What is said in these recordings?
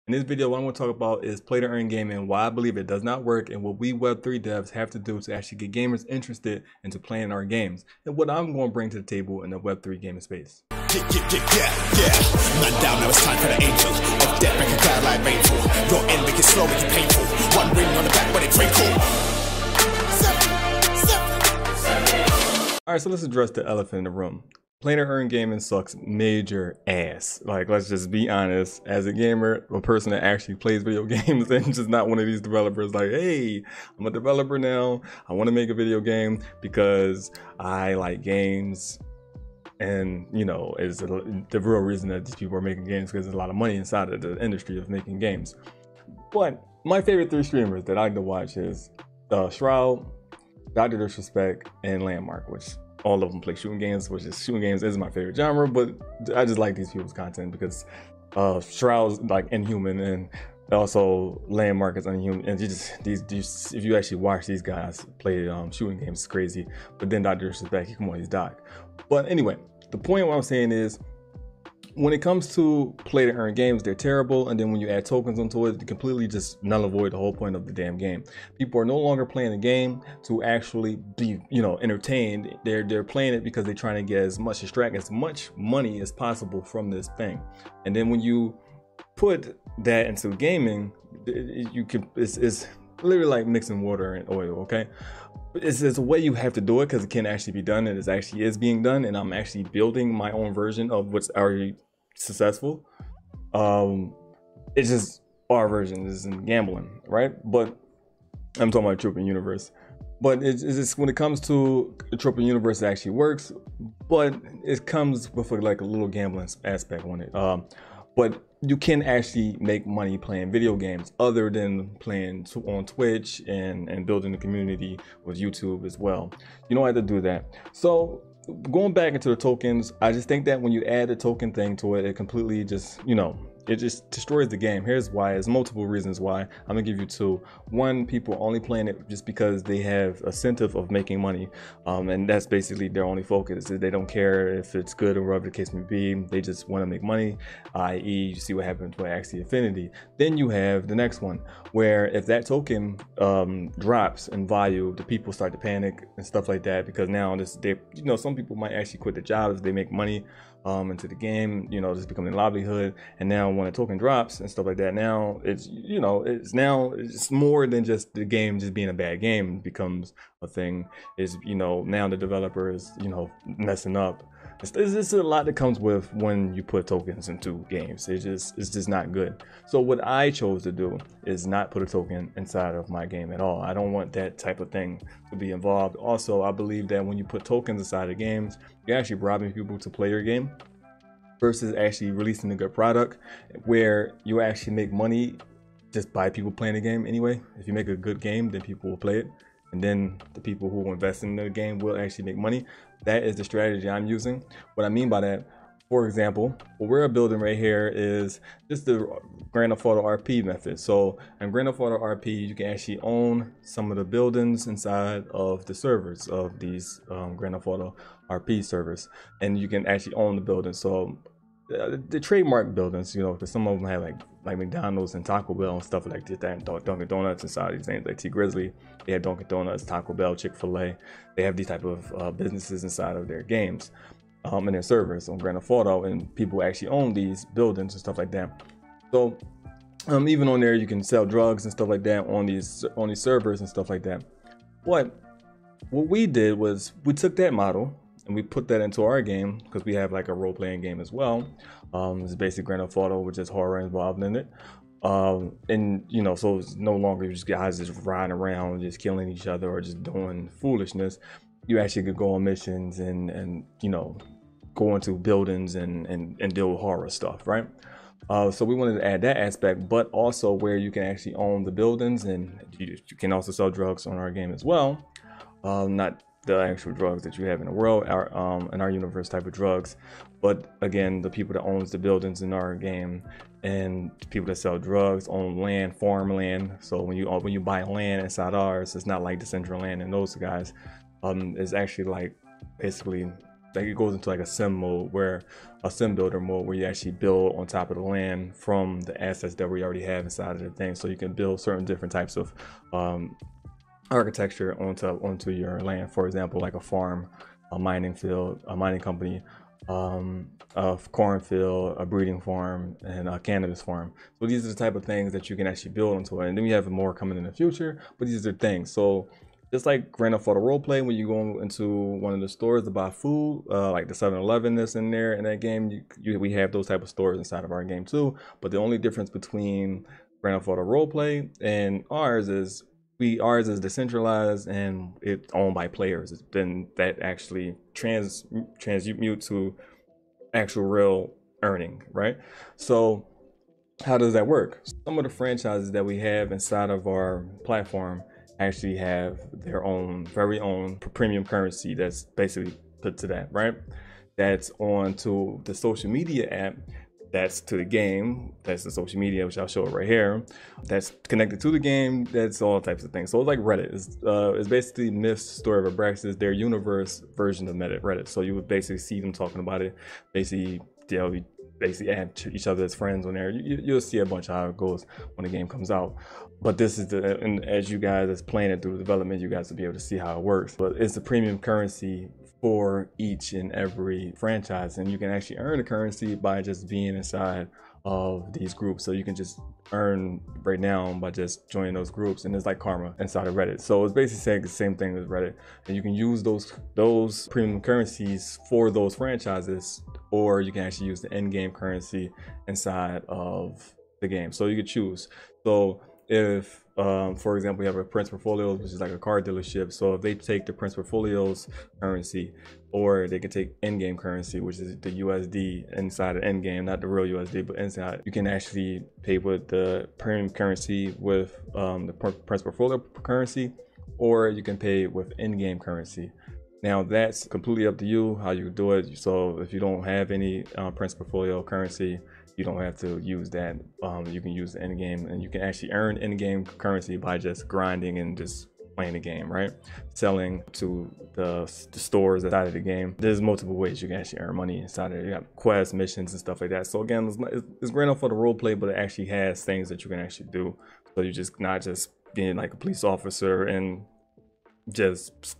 In this video, what I'm going to talk about is play to earn gaming, why I believe it does not work, and what we Web3 devs have to do to actually get gamers interested into playing our games, and what I'm going to bring to the table in the Web3 gaming space. Yeah. Man down, now it's time for the angel of death, make a cloud like rainfall. Your end, make it slow, make it painful. One ring on the back, but it twinkle. Alright, so let's address the elephant in the room. Play to earn gaming sucks major ass. Like, let's just be honest. As a gamer, a person that actually plays video games and just not one of these developers like, hey, I'm a developer now. I want to make a video game because I like games. And, you know, is the real reason that these people are making games because there's a lot of money inside of the industry of making games. But my favorite 3 streamers that I like to watch is Shroud, Dr. Disrespect, and Landmark, which all of them play shooting games, which is shooting games is my favorite genre, but I just like these people's content because Shroud's like inhuman and also Landmark is unhuman, and these if you actually watch these guys play shooting games, it's crazy. But then Dr. Disrespect, come on, he's Doc. But anyway, the point what I'm saying is, when it comes to play to earn games, they're terrible. And then when you add tokens onto it, you completely just null and void the whole point of the damn game. People are no longer playing the game to actually be, you know, entertained. They're playing it because they're trying to get extract as much money as possible from this thing. And then when you put that into gaming, it's literally like mixing water and oil. Okay, it's a way you have to do it because it can actually be done, and it actually is being done. And I'm actually building my own version of what's already successful. It's just our version is in gambling, right? But I'm talking about Tropian Universe. But it's just, when it comes to the Tropian Universe, it actually works, but it comes with like a little gambling aspect on it. But you can actually make money playing video games other than playing on Twitch and building a community with YouTube as well. You don't have to do that. So going back into the tokens, I just think that when you add a token thing to it, it completely just, you know, it just destroys the game. Here's why. There's multiple reasons why. I'm gonna give you 2. One, people are only playing it just because they have a incentive of making money, and that's basically their only focus. They don't care if it's good or whatever the case may be. They just want to make money, i.e. you see what happens with Axie Infinity. Then you have the next one, where if that token drops in value, the people start to panic and stuff like that, because now you know, some people might actually quit their jobs if they make money into the game, you know, just becoming a livelihood. And now when a token drops and stuff like that, now it's, you know, it's more than just the game just being a bad game. It becomes a thing. Is, you know, now the developer is, you know, messing up. It's a lot that comes with when you put tokens into games. It's just not good. So what I chose to do is not put a token inside of my game at all. I don't want that type of thing to be involved. Also, I believe that when you put tokens inside of games, you're actually robbing people to play your game versus actually releasing a good product where you actually make money just by people playing the game anyway. If you make a good game, then people will play it. And then the people who invest in the game will actually make money. That is the strategy I'm using. What I mean by that, for example, what we're building right here is just the Grand Theft Auto RP method. So in Grand Theft Auto RP, you can actually own some of the buildings inside of the servers of these Grand Theft Auto RP servers. And you can actually own the buildings. So the trademark buildings, you know, because some of them have like McDonald's and Taco Bell and stuff like that, and Dunkin' Donuts inside these names, like T Grizzly. They have Dunkin' Donuts, Taco Bell, Chick-fil-A. They have these type of businesses inside of their games and their servers on Grand Theft Auto, and people actually own these buildings and stuff like that. So even on there, you can sell drugs and stuff like that on these servers and stuff like that. But what we did was we took that model and we put that into our game, because we have like a role-playing game as well. It's basically Grand Theft Auto, which is horror involved in it. And you know, so it's no longer just guys just riding around just killing each other or just doing foolishness. You actually could go on missions and you know, go into buildings and deal with horror stuff, right? So we wanted to add that aspect, but also where you can actually own the buildings, and you can also sell drugs on our game as well. Not the actual drugs that you have in the world, in our universe type of drugs, but again, the people that owns the buildings in our game and people that sell drugs own land, farmland. So when you buy land inside ours, it's not like Decentraland and those guys. It's actually like basically like it goes into like a sim mode, where a sim builder mode, where you actually build on top of the land from the assets that we already have inside of the thing. So you can build certain different types of architecture onto your land. For example, like a farm, a mining field, a mining company, a cornfield, a breeding farm, and a cannabis farm. So these are the type of things that you can actually build into it. And then we have more coming in the future, but these are things. So just like Grand Theft Auto Roleplay, when you go into one of the stores to buy food, like the 7-Eleven that's in there in that game, we have those type of stores inside of our game too. But the only difference between Grand Theft Auto Roleplay and ours is ours is decentralized and it's owned by players. Then that actually transmute to actual real earning, right? So how does that work? Some of the franchises that we have inside of our platform actually have their own very own premium currency that's basically put to that, right? That's on to the social media app, that's to the game, that's the social media, which I'll show it right here, that's connected to the game, that's all types of things. So it's like Reddit. It's basically Myths Story of Abraxas, their universe version of Reddit. So you would basically see them talking about it, basically add each other as friends on there. You'll see a bunch of how it goes when the game comes out. But this is and as you guys is playing it through development, you guys will be able to see how it works. But it's a premium currency for each and every franchise, and you can actually earn the currency by just being inside of these groups. So you can just earn right now by just joining those groups, and it's like karma inside of Reddit. So it's basically saying the same thing as Reddit, and you can use those premium currencies for those franchises, or you can actually use the in-game currency inside of the game. So you could choose. So if for example, you have a Prince Portfolios, which is like a car dealership. So if they take the Prince Portfolios currency, or they can take in-game currency, which is the USD inside of in-game, not the real USD, but inside, you can actually pay with the premium currency with the Prince Portfolio currency, or you can pay with in-game currency. Now that's completely up to you how you do it. So if you don't have any Prince Portfolio currency, you don't have to use that. You can use the end game, and you can actually earn in-game currency by just grinding and just playing the game, right? Selling to the stores inside of the game. There's multiple ways you can actually earn money inside of it. You have quests, missions, and stuff like that. So again, it's great enough for the role play, but it actually has things that you can actually do. So you're just not just being like a police officer and just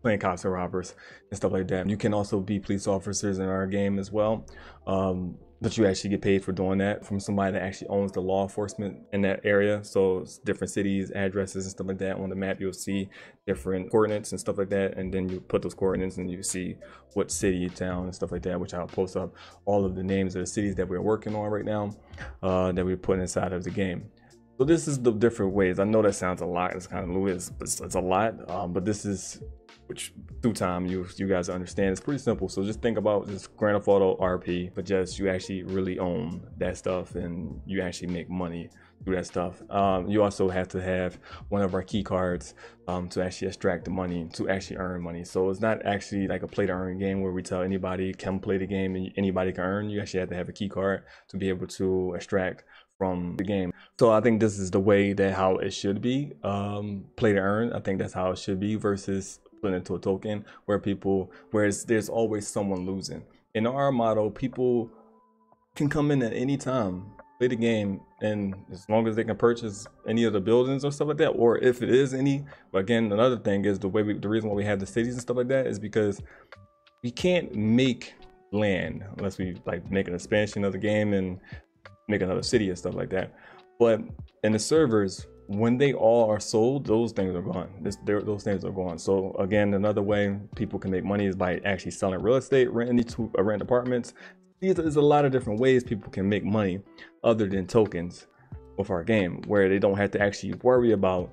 playing cops and robbers and stuff like that. You can also be police officers in our game as well. But you actually get paid for doing that from somebody that actually owns the law enforcement in that area. So it's different cities, addresses, and stuff like that. On the map, you'll see different coordinates and stuff like that. And then you put those coordinates and you see what city, town, and stuff like that, which I'll post up all of the names of the cities that we're working on right now, that we're putting inside of the game. So this is the different ways. I know that sounds a lot. It's kind of Louis, but it's a lot. But this is, which through time you guys understand, it's pretty simple. So just think about just Grand Theft Auto RP, but just you actually really own that stuff and you actually make money through that stuff. You also have to have one of our key cards to actually extract the money, to actually earn money. So it's not actually like a play to earn game where we tell anybody come play the game and anybody can earn. You actually have to have a key card to be able to extract from the game. So I think this is the way that how it should be, play to earn. I think that's how it should be, versus putting into a token whereas there's always someone losing. In our model, people can come in at any time, play the game, and as long as they can purchase any of the buildings or stuff like that, or if it is any. But again, another thing is the reason why we have the cities and stuff like that is because we can't make land unless we like make an expansion of the game and make another city and stuff like that. But in the servers, when they all are sold, those things are gone. Those things are gone. So again, another way people can make money is by actually selling real estate, renting apartments. There's a lot of different ways people can make money other than tokens with our game, where they don't have to actually worry about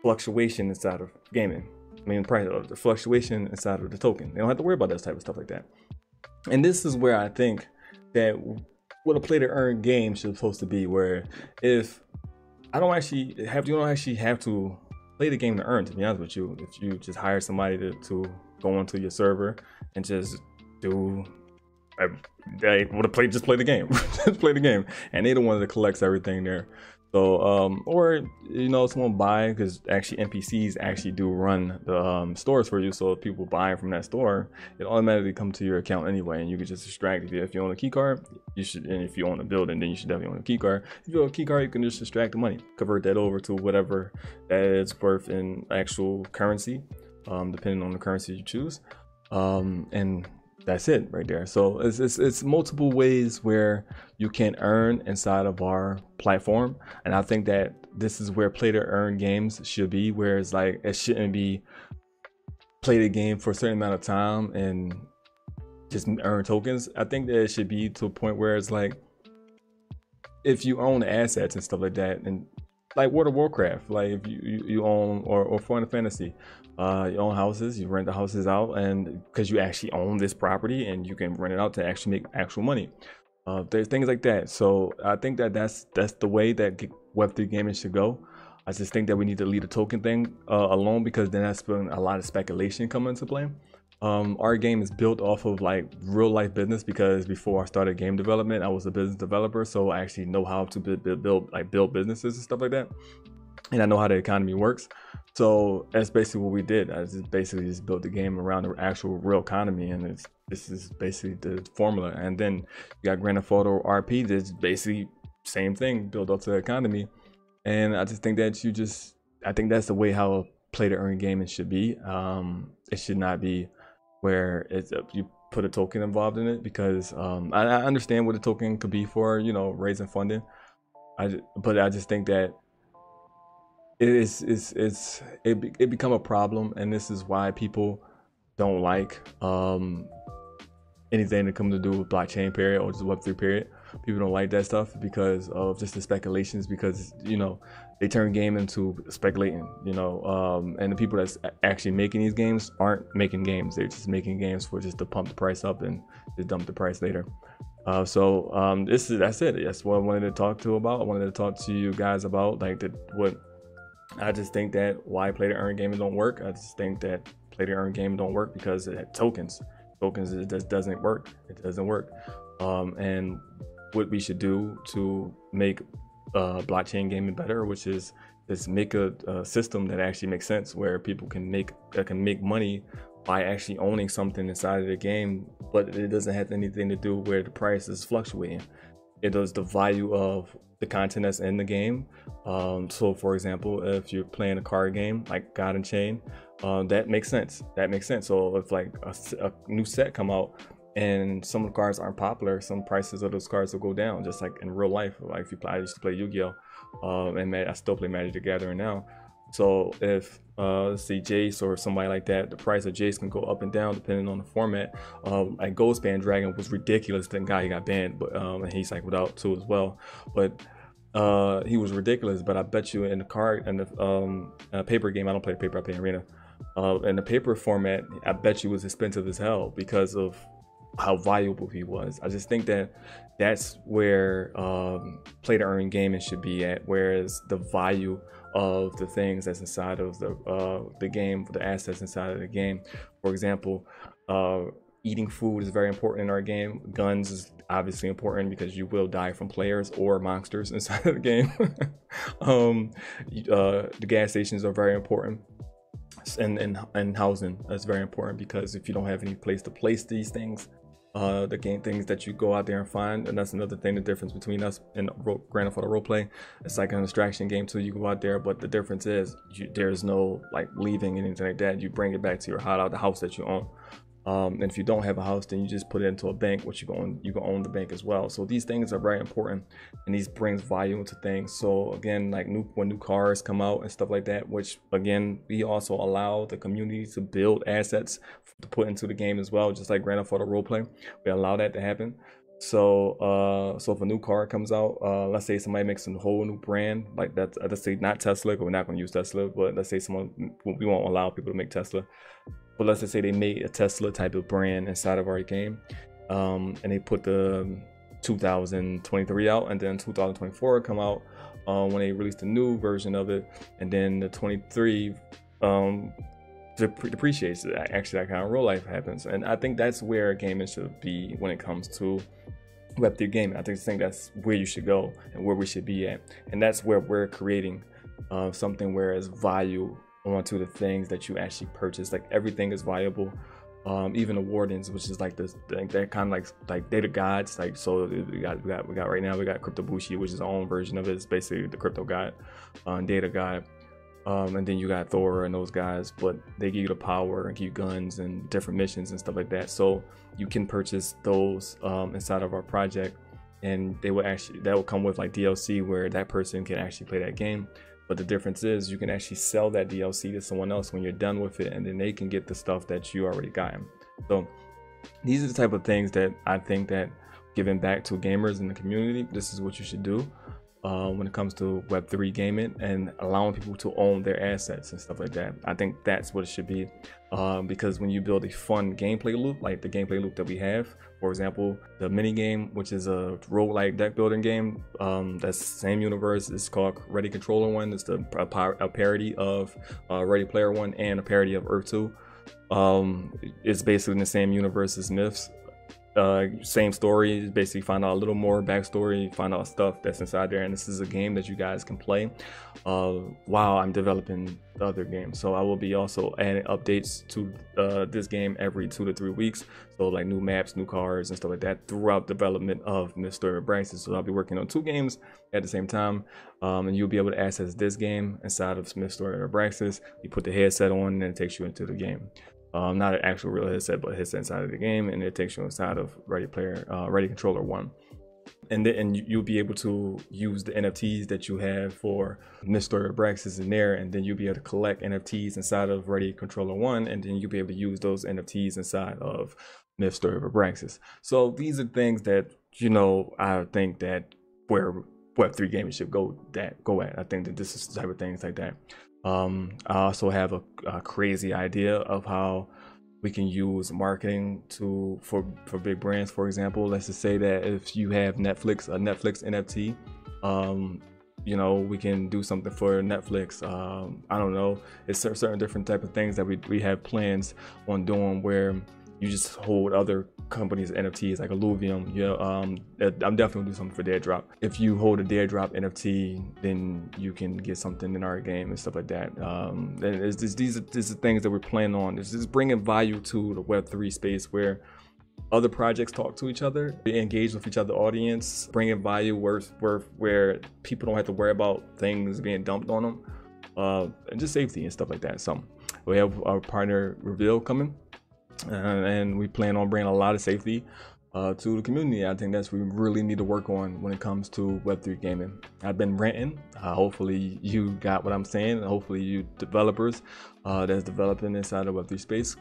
fluctuation inside of gaming. I mean, the fluctuation inside of the token. They don't have to worry about that type of stuff like that. And this is where I think that what a play to earn game should supposed to be, where if you don't actually have to play the game to earn, to be honest with you. If you just hire somebody to go onto your server and just do, they want to just play the game, just play the game, and they're the one that collects everything there. So, or you know, someone buy, because actually NPCs actually do run the stores for you. So if people buy from that store, it automatically comes to your account anyway, and you can just extract. If you own a key card, you should, and if you own a building, then you should definitely own a key card. If you own a key card, you can just extract the money, convert that over to whatever that it's worth in actual currency, depending on the currency you choose, and that's it right there. So it's multiple ways where you can earn inside of our platform, and I think that this is where play to earn games should be, where it's like it shouldn't be play the game for a certain amount of time and just earn tokens. I think that it should be to a point where it's like, if you own assets and stuff like that, and like World of Warcraft, like if you own, or Final Fantasy, you own houses, you rent the houses out, and because you actually own this property and you can rent it out to actually make actual money. There's things like that. So I think that that's the way that Web3 gaming should go. I just think that we need to leave the token thing alone, because then that's been a lot of speculation come into play. Our game is built off of like real life business, because before I started game development, I was a business developer, so I actually know how to build businesses and stuff like that, and I know how the economy works. So that's basically what we did. I just basically just built the game around the actual real economy, and this is basically the formula. And then you got Grand Theft Auto RP, that's basically same thing, built up to the economy. And I just think that I think that's the way how play to earn gaming should be. It should not be where it's you put a token involved in it, because I understand what a token could be for, you know, raising funding. But I just think that it become a problem, and this is why people don't like anything that comes to do with blockchain period, or just Web3 period. People don't like that stuff because of just the speculations, because, you know, they turn game into speculating, you know, and the people that's actually making these games aren't making games. They're just making games for just to pump the price up and just dump the price later. That's it. That's what I wanted to talk to about. I wanted to talk to you guys about, like, what I just think that why play to earn gaming don't work. I just think that play to earn gaming don't work because it tokens. It just doesn't work. It doesn't work. And what we should do to make blockchain gaming better, which is make a system that actually makes sense, where people can make money by actually owning something inside of the game, but it doesn't have anything to do where the price is fluctuating. It does the value of the content that's in the game. So for example, if you're playing a card game like God and Chain, that makes sense. So if like a new set come out and some of the cards aren't popular, some prices of those cards will go down, just like in real life. Like I used to play Yu-Gi-Oh, and I still play Magic the Gathering now. So if let's see, Jace or somebody like that, the price of Jace can go up and down depending on the format. Like Ghostband Dragon was ridiculous. That guy, he got banned, but and he's like without too as well. But he was ridiculous. But I bet you in the card and the paper game, I don't play paper, I play Arena. In the paper format, I bet you was expensive as hell because of how valuable he was. I just think that that's where play to earn gaming should be at, whereas the value of the things that's inside of the game, the assets inside of the game. For example, eating food is very important in our game. Guns is obviously important because you will die from players or monsters inside of the game. The gas stations are very important. And housing is very important, because if you don't have any place to place these things, the game things that you go out there and find, and that's another thing, the difference between us and Grand Theft Auto roleplay. It's like an distraction game too. You go out there, but the difference is there's no like leaving anything like that. You bring it back to your hideout, the house that you own. And if you don't have a house, then you just put it into a bank, which you can own the bank as well. So these things are very important, and these brings value into things. So again, like when new cars come out and stuff like that, which again, we also allow the community to build assets to put into the game as well, just like Grand Theft Auto roleplay. We allow that to happen. So if a new car comes out, let's say somebody makes a whole new brand like that, let's say not Tesla, because we're not going to use Tesla, but let's say we won't allow people to make Tesla, but let's just say they made a Tesla type of brand inside of our game, and they put the 2023 out, and then 2024 come out when they released a new version of it, and then the 23 depreciates. Actually, that kind of real life happens, and I think that's where gaming should be when it comes to Web3 gaming. I think that's where you should go and where we should be at, and that's where we're creating something where it's value onto the things that you actually purchase. Like everything is valuable, even the wardens, which is like this, that kind of like data gods. Like, so we got right now we got Crypto Bushi, which is our own version of it. It's basically the crypto god, data god. And then you got Thor and those guys, but they give you the power and give you guns and different missions and stuff like that. So you can purchase those inside of our project, and that will come with like DLC where that person can actually play that game. But the difference is you can actually sell that DLC to someone else when you're done with it, and then they can get the stuff that you already got. So these are the type of things that I think that giving back to gamers in the community, this is what you should do. When it comes to Web3 gaming and allowing people to own their assets and stuff like that. I think that's what it should be, because when you build a fun gameplay loop, like the gameplay loop that we have, for example, the mini game, which is a roguelike deck building game, that's the same universe. It's called Ready Controller One. It's a parody of Ready Player One and a parody of Earth 2. It's basically in the same universe as Myths. Same story, basically find out a little more backstory, find out stuff that's inside there, and this is a game that you guys can play while I'm developing the other game. So I will be also adding updates to this game every 2 to 3 weeks, so like new maps, new cars and stuff like that throughout development of Myths Story of Abraxas. So I'll be working on 2 games at the same time, and you'll be able to access this game inside of Myths Story of Abraxas. You put the headset on and it takes you into the game. Not an actual real headset, but a headset inside of the game, and it takes you inside of Ready Controller One. And you'll be able to use the NFTs that you have for Myths Story of Abraxas in there, and then you'll be able to collect NFTs inside of Ready Controller One, and then you'll be able to use those NFTs inside of Myths Story of Abraxas. So these are things that, you know, I think that where Web3 gaming should go at. I think that this is the type of things like that. I also have a crazy idea of how we can use marketing for big brands. For example, let's just say that if you have a Netflix NFT, you know, we can do something for Netflix. I don't know, it's certain different type of things that we have plans on doing, where you just hold other companies' NFTs, like Illuvium. Yeah, I'm definitely gonna do something for Daredrop. If you hold a Daredrop NFT, then you can get something in our game and stuff like that. And these are things that we're planning on. It's just bringing value to the Web3 space, where other projects talk to each other, they engage with each other audience, bringing value where people don't have to worry about things being dumped on them, and just safety and stuff like that. So we have our partner reveal coming. And we plan on bringing a lot of safety to the community. I think that's what we really need to work on when it comes to Web3 gaming. I've been ranting. Hopefully you got what I'm saying. Hopefully you developers that's developing inside the Web3 space,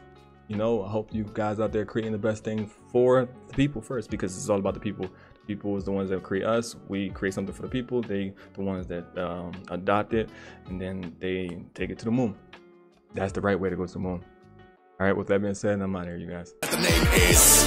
you know, I hope you guys out there creating the best thing for the people first, because it's all about the people. The people is the ones that create us. We create something for the people. They the ones that adopt it, and then they take it to the moon. That's the right way to go to the moon. All right, with that being said, I'm out of here, you guys. The name is